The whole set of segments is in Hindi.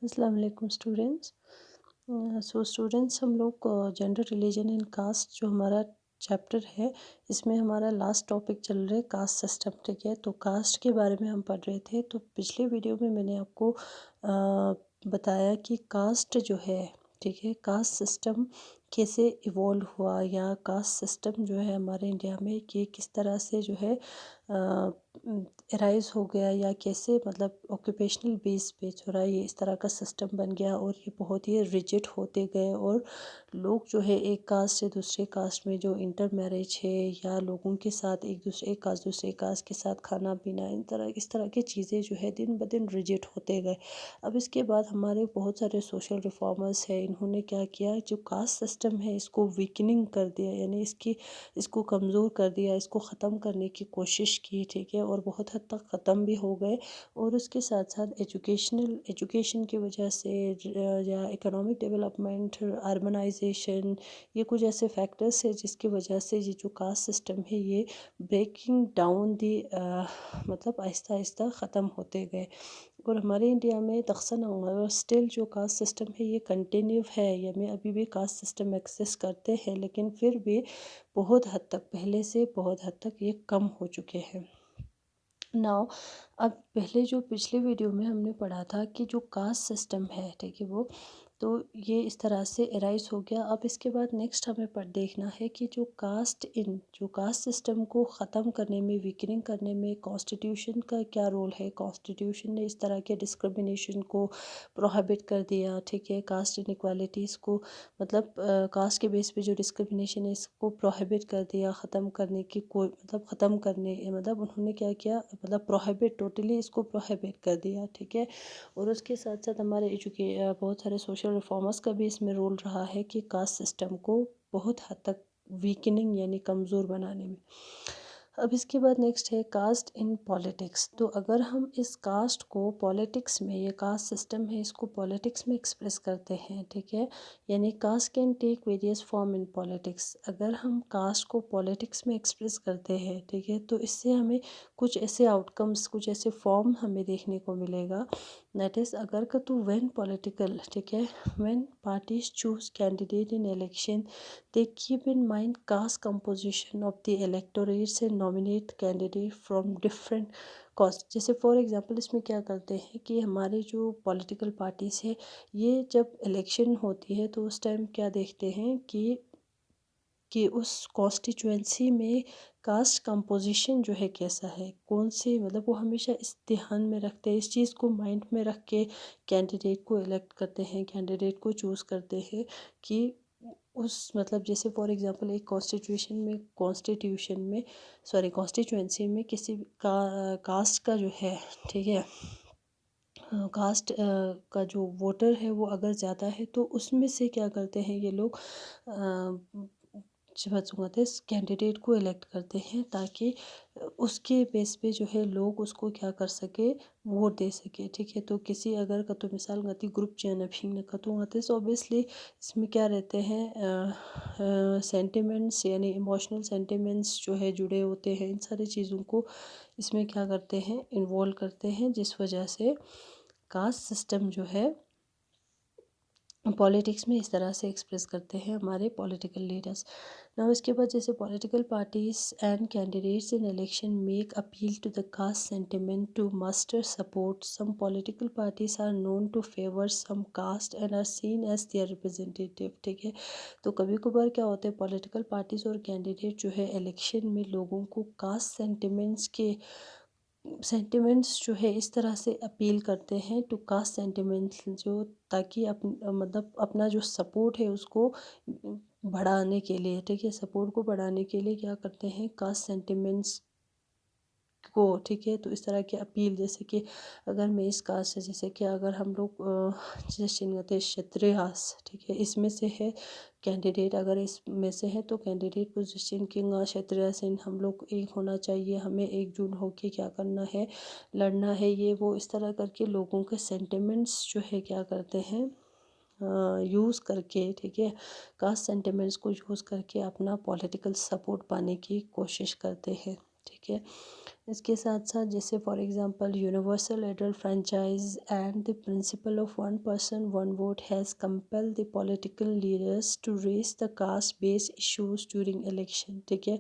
अस्सलाम वालेकुम स्टूडेंट्स। स्टूडेंट्स हम लोग जेंडर रिलीजन एंड कास्ट जो हमारा चैप्टर है, इसमें हमारा लास्ट टॉपिक चल रहा है कास्ट सिस्टम। ठीक है, तो कास्ट के बारे में हम पढ़ रहे थे। तो पिछले वीडियो में मैंने आपको बताया कि कास्ट जो है, ठीक है, कास्ट सिस्टम कैसे इवॉल्व हुआ, या कास्ट सिस्टम जो है हमारे इंडिया में कि किस तरह से जो है राइज हो गया, या कैसे मतलब ऑक्यूपेशनल बेस पे थोड़ा ये इस तरह का सिस्टम बन गया और ये बहुत ही रिजिड होते गए। और लोग जो है एक कास्ट से दूसरे कास्ट में जो इंटर मैरिज है, या लोगों के साथ एक दूसरे कास्ट के साथ खाना पीना, इस तरह की चीज़ें जो है दिन ब दिन रिजिड होते गए। अब इसके बाद हमारे बहुत सारे सोशल रिफॉर्मर्स हैं, इन्होंने क्या किया, जो कास्ट सिस्टम है इसको वीकनिंग कर दिया, यानी इसको कमज़ोर कर दिया, इसको ख़त्म करने की कोशिश की। ठीक है, और बहुत हद तक ख़त्म भी हो गए। और उसके साथ साथ एजुकेशन की वजह से या इकोनॉमिक डेवलपमेंट, अर्बनाइजेशन, ये कुछ ऐसे फैक्टर्स है जिसकी वजह से ये जो कास्ट सिस्टम है ये ब्रेकिंग डाउन दी मतलब आहिस्ता आहिस्ता ख़त्म होते गए। और हमारे इंडिया में तकसन स्टिल जो कास्ट सिस्टम है ये कंटिन्यू है, यानी अभी भी कास्ट सिस्टम एग्जिस्ट करते हैं, लेकिन फिर भी बहुत हद तक, पहले से बहुत हद तक ये कम हो चुके हैं। नाउ, अब पहले जो पिछले वीडियो में हमने पढ़ा था कि जो कास्ट सिस्टम है, ठीक है, वो तो ये इस तरह से एराइज हो गया। अब इसके बाद नेक्स्ट हमें पर देखना है कि जो कास्ट सिस्टम को ख़त्म करने में, वीकनिंग करने में कॉन्स्टिट्यूशन का क्या रोल है। कॉन्स्टिट्यूशन ने इस तरह के डिस्क्रिमिनेशन को प्रोहिबिट कर दिया। ठीक है, कास्ट इनइक्वालिटीज़ को, मतलब कास्ट के बेस पे जो डिस्क्रिमिनेशन है इसको प्रोहिबिट कर दिया, ख़त्म करने की कोई मतलब ख़त्म करने मतलब उन्होंने क्या किया, मतलब प्रोहिबिट, टोटली इसको प्रोहिबिट कर दिया। ठीक है, और उसके साथ साथ हमारे बहुत सारे सोशल रिफॉर्मर्स का भी इसमें रोल रहा है कि कास्ट सिस्टम को बहुत हद तक वीकनिंग यानी कमज़ोर बनाने में। अब इसके बाद नेक्स्ट है कास्ट इन पॉलिटिक्स। तो अगर हम इस कास्ट को पॉलिटिक्स में, ये कास्ट सिस्टम है इसको पॉलिटिक्स में एक्सप्रेस करते हैं, ठीक है, यानी caste can take various form in politics. अगर हम कास्ट को पॉलिटिक्स में एक्सप्रेस करते हैं, ठीक है, तो इससे हमें कुछ ऐसे आउटकम्स, कुछ ऐसे फॉर्म हमें देखने को मिलेगा। दैट इज़, अगर का तो व्हेन पॉलिटिकल, ठीक है, when parties choose candidate in election, they keep in mind caste composition of the electorates and nominate candidate from different caste। जैसे फॉर एग्जांपल इसमें क्या करते हैं कि हमारे जो पॉलिटिकल पार्टीज़ है, ये जब इलेक्शन होती है तो उस टाइम क्या देखते हैं कि उस कॉन्स्टिट्यूएंसी में कास्ट कंपोजिशन जो है कैसा है, कौन से, मतलब वो हमेशा इस ध्यान में रखते हैं, इस चीज़ को माइंड में रख के कैंडिडेट को इलेक्ट करते हैं, कैंडिडेट को चूज़ करते हैं कि उस, मतलब जैसे फॉर एग्जांपल एक कॉन्स्टिट्यूएंसी में किसी कास्ट का जो है, ठीक है, कास्ट का जो वोटर है वो अगर ज़्यादा है तो उसमें से क्या करते हैं ये लोग, इस कैंडिडेट को इलेक्ट करते हैं, ताकि उसके बेस पे जो है लोग उसको क्या कर सके, वोट दे सके। ठीक है, तो किसी अगर का तो मिसाल गति ग्रुप चयन अभिंग कतु आते, सो ऑब्वियसली इसमें क्या रहते हैं, सेंटिमेंट्स यानी इमोशनल सेंटिमेंट्स जो है जुड़े होते हैं, इन सारी चीज़ों को इसमें क्या करते हैं, इन्वॉल्व करते हैं, जिस वजह से कास्ट सिस्टम जो है पॉलिटिक्स में इस तरह से एक्सप्रेस करते हैं हमारे पॉलिटिकल लीडर्स। नाउ इसके बाद जैसे political parties and candidates in election make appeal to the caste sentiment to muster support. Some political parties are known to favour some caste and are seen as their representative. ठीक है, तो कभी कभार क्या होता है, पॉलिटिकल पार्टीज और कैंडिडेट जो है इलेक्शन में लोगों को कास्ट सेंटिमेंट्स जो है इस तरह से अपील करते हैं टू कास्ट सेंटिमेंट्स, जो ताकि मतलब अपना जो सपोर्ट है उसको बढ़ाने के लिए, ठीक है, सपोर्ट को बढ़ाने के लिए क्या करते हैं, कास्ट सेंटिमेंट्स को, ठीक है, तो इस तरह की अपील, जैसे कि अगर मैं इस कास्ट से, जैसे कि अगर हम लोग जैसे क्षत्रिय, ठीक है, इसमें से है कैंडिडेट, अगर इसमें से है तो कैंडिडेट पोजीशन किंग क्षत्रिय सेन, हम लोग एक होना चाहिए, हमें एकजुट होके क्या करना है, लड़ना है, ये वो इस तरह करके लोगों के सेंटिमेंट्स जो है क्या करते हैं, यूज़ करके, ठीक है, कास्ट सेंटिमेंट्स को यूज़ करके अपना पॉलिटिकल सपोर्ट पाने की कोशिश करते हैं। ठीक है। इसके साथ साथ जैसे for example universal adult franchise and the principle of one person one vote has compelled the political leaders to raise the caste based issues during election, ठीक है।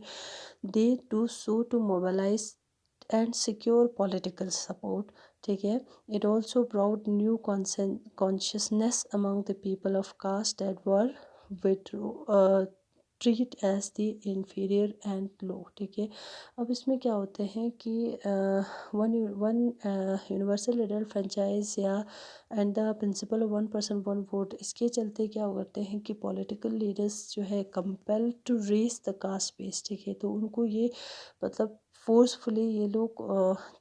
They do so to mobilise and secure political support, ठीक है। It also brought new consciousness among the people of caste that were with treat as the inferior and low, ठीक है। अब इसमें क्या होते हैं कि one one universal adult franchise या and the principle of one person one vote, इसके चलते क्या करते हैं कि पॉलिटिकल लीडर्स जो है compel to raise the caste base, ठीक है। तो उनको ये मतलब फोर्सफुली ये लोग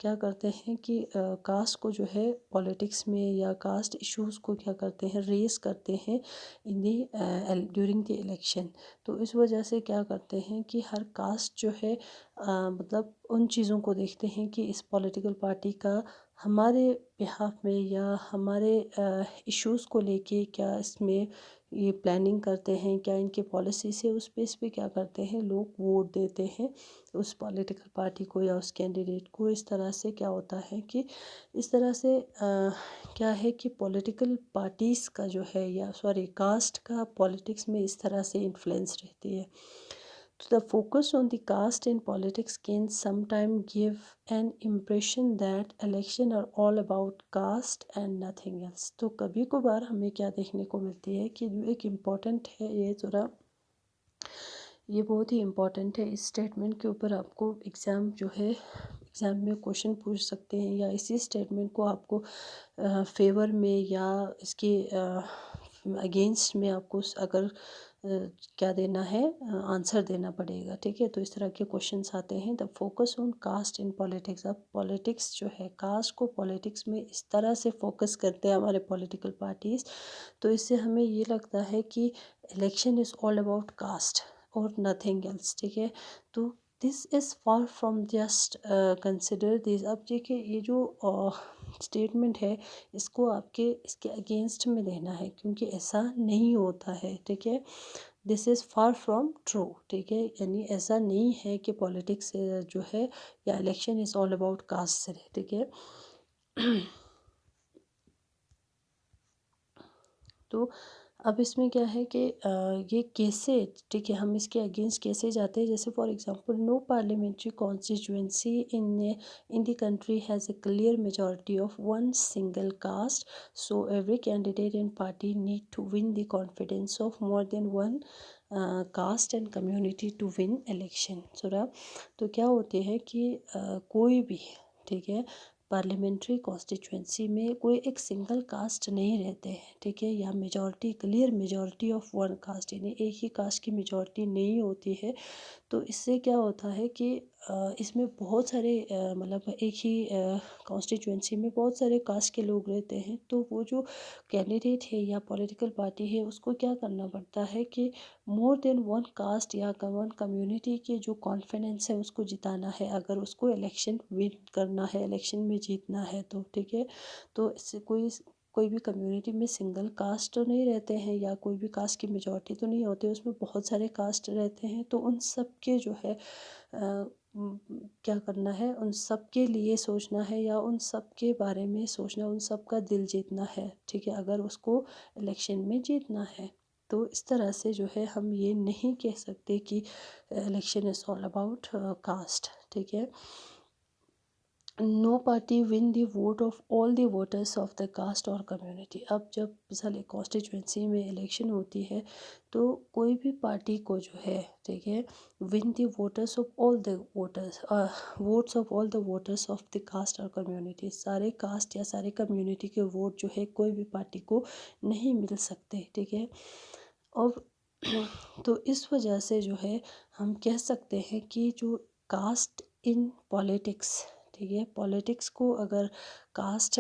क्या करते हैं कि कास्ट को जो है पॉलिटिक्स में या कास्ट इश्यूज़ को क्या करते हैं रेज करते हैं इन दी ड्यूरिंग द इलेक्शन। तो इस वजह से क्या करते हैं कि हर कास्ट जो है मतलब उन चीज़ों को देखते हैं कि इस पॉलिटिकल पार्टी का हमारे बिहाफ में या हमारे इश्यूज़ को लेके क्या इसमें ये प्लानिंग करते हैं, क्या इनके पॉलिसी से उस बेस पे क्या करते हैं लोग वोट देते हैं उस पॉलिटिकल पार्टी को या उस कैंडिडेट को। इस तरह से क्या होता है कि इस तरह से क्या है कि पॉलिटिकल पार्टीज़ का जो है या सॉरी कास्ट का पॉलिटिक्स में इस तरह से इन्फ्लुएंस रहती है। तो the focus on the caste in politics can sometime give an impression that election are all about caste and nothing else. तो कभी कभार हमें क्या देखने को मिलती है कि जो एक इम्पॉर्टेंट है ये ज़रा ये बहुत ही इम्पॉर्टेंट है। इस स्टेटमेंट के ऊपर आपको एग्ज़ाम जो है एग्ज़ाम में क्वेश्चन पूछ सकते हैं या इसी स्टेटमेंट को आपको फेवर में या इसके अगेंस्ट में आपको अगर क्या देना है आंसर देना पड़ेगा, ठीक है। तो इस तरह के क्वेश्चंस आते हैं। The focus on caste in politics, अब पॉलिटिक्स जो है कास्ट को पॉलिटिक्स में इस तरह से फोकस करते हैं हमारे पॉलिटिकल पार्टीज़, तो इससे हमें ये लगता है कि election is all about cast और नथिंग एल्स, ठीक है। तो this is far from just consider this. अब देखिए ये जो स्टेटमेंट है इसको आपके इसके अगेंस्ट में देना है क्योंकि ऐसा नहीं होता है, ठीक है। This is far from true, ठीक है। यानी ऐसा नहीं है कि पॉलिटिक्स जो है या election is all about cast से, ठीक है। तो अब इसमें क्या है कि ये कैसे, ठीक है, हम इसके अगेंस्ट कैसे जाते हैं। जैसे for example no parliamentary constituency in the country has a clear majority of one single caste, so every candidate and party need to win the confidence of more than one caste and community to win election. तो क्या होते हैं कि कोई भी, ठीक है, पार्लियामेंट्री कॉन्स्टिट्यूएंसी में कोई एक सिंगल कास्ट नहीं रहते हैं, ठीक है। या majority clear majority of one cast यानी एक ही कास्ट की मेजॉरिटी नहीं होती है। तो इससे क्या होता है कि इसमें बहुत सारे मतलब एक ही कॉन्स्टिट्यूएंसी में बहुत सारे कास्ट के लोग रहते हैं। तो वो जो कैंडिडेट है या पॉलिटिकल पार्टी है उसको क्या करना पड़ता है कि मोर देन वन कास्ट या वन कम्युनिटी के जो कॉन्फिडेंस है उसको जिताना है अगर उसको इलेक्शन विन करना है, इलेक्शन में जीतना है तो, ठीक है। तो इससे कोई भी कम्युनिटी में सिंगल कास्ट तो नहीं रहते हैं या कोई भी कास्ट की मेजॉरिटी तो नहीं होती, उसमें बहुत सारे कास्ट रहते हैं। तो उन सब के जो है क्या करना है, उन सब के लिए सोचना है या उन सब के बारे में सोचना, उन सब का दिल जीतना है, ठीक है, अगर उसको इलेक्शन में जीतना है। तो इस तरह से जो है हम ये नहीं कह सकते कि election is all about caste, ठीक है। No party win the vote of all the voters of the caste और कम्युनिटी। अब जब मिसाल एक कॉन्स्टिट्यूंसी में इलेक्शन होती है तो कोई भी पार्टी को जो है, ठीक है, win the voters of all the voters votes of all the voters of the caste और कम्युनिटी, सारे कास्ट या सारे कम्युनिटी के वोट जो है कोई भी पार्टी को नहीं मिल सकते, ठीक है। और तो इस वजह से जो है हम कह सकते हैं कि जो कास्ट इन पॉलिटिक्स, ठीक है, पॉलिटिक्स को अगर कास्ट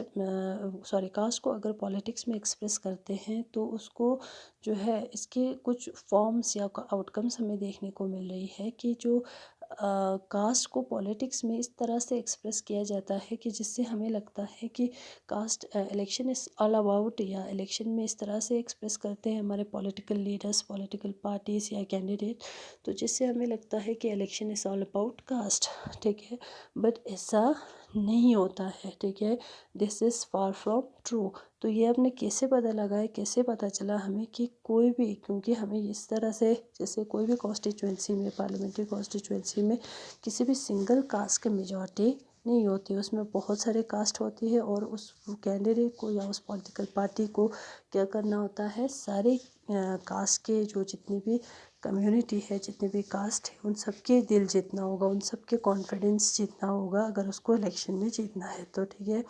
को अगर पॉलिटिक्स में एक्सप्रेस करते हैं तो उसको जो है इसके कुछ फॉर्म्स या आउटकम्स हमें देखने को मिल रही है कि जो कास्ट को पॉलिटिक्स में इस तरह से एक्सप्रेस किया जाता है कि जिससे हमें लगता है कि caste election is all about, या इलेक्शन में इस तरह से एक्सप्रेस करते हैं हमारे पॉलिटिकल लीडर्स, पॉलिटिकल पार्टीज़ या कैंडिडेट, तो जिससे हमें लगता है कि election is all about caste, ठीक है। बट ऐसा नहीं होता है, ठीक है। This is far from true. तो ये आपने कैसे पता लगाया, कैसे पता चला हमें कि कोई भी, क्योंकि हमें इस तरह से, जैसे कोई भी कॉन्स्टिट्यूंसी में, पार्लियामेंट्री कॉन्स्टिट्यूंसी में किसी भी सिंगल कास्ट की मेजॉरिटी नहीं होती, उसमें बहुत सारे कास्ट होती है, और उस कैंडिडेट को या उस पॉलिटिकल पार्टी को क्या करना होता है, सारे कास्ट के जो जितनी भी कम्युनिटी है, जितने भी कास्ट है, उन सबके दिल जीतना होगा, उन सबके कॉन्फिडेंस जीतना होगा, अगर उसको इलेक्शन में जीतना है तो, ठीक है।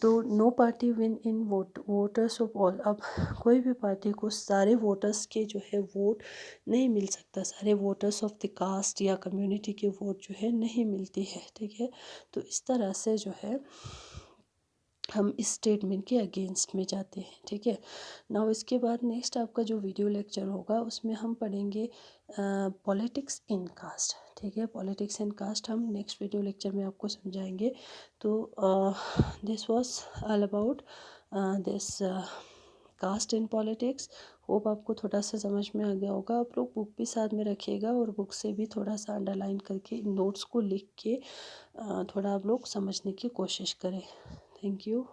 तो no party win in voters of all. अब कोई भी पार्टी को सारे वोटर्स के जो है वोट नहीं मिल सकता, सारे वोटर्स ऑफ द कास्ट या कम्युनिटी के वोट जो है नहीं मिलती है, ठीक है। तो इस तरह से जो है हम इस स्टेटमेंट के अगेंस्ट में जाते हैं, ठीक है। नाउ इसके बाद नेक्स्ट आपका जो वीडियो लेक्चर होगा उसमें हम पढ़ेंगे पॉलिटिक्स इन कास्ट, ठीक है। पॉलिटिक्स इन कास्ट हम नेक्स्ट वीडियो लेक्चर में आपको समझाएंगे। तो this was all about this caste in politics. Hope आपको थोड़ा सा समझ में आ गया होगा। आप लोग बुक भी साथ में रखिएगा, और बुक से भी थोड़ा सा अंडरलाइन करके इन नोट्स को लिख के थोड़ा आप लोग समझने की कोशिश करें। Thank you.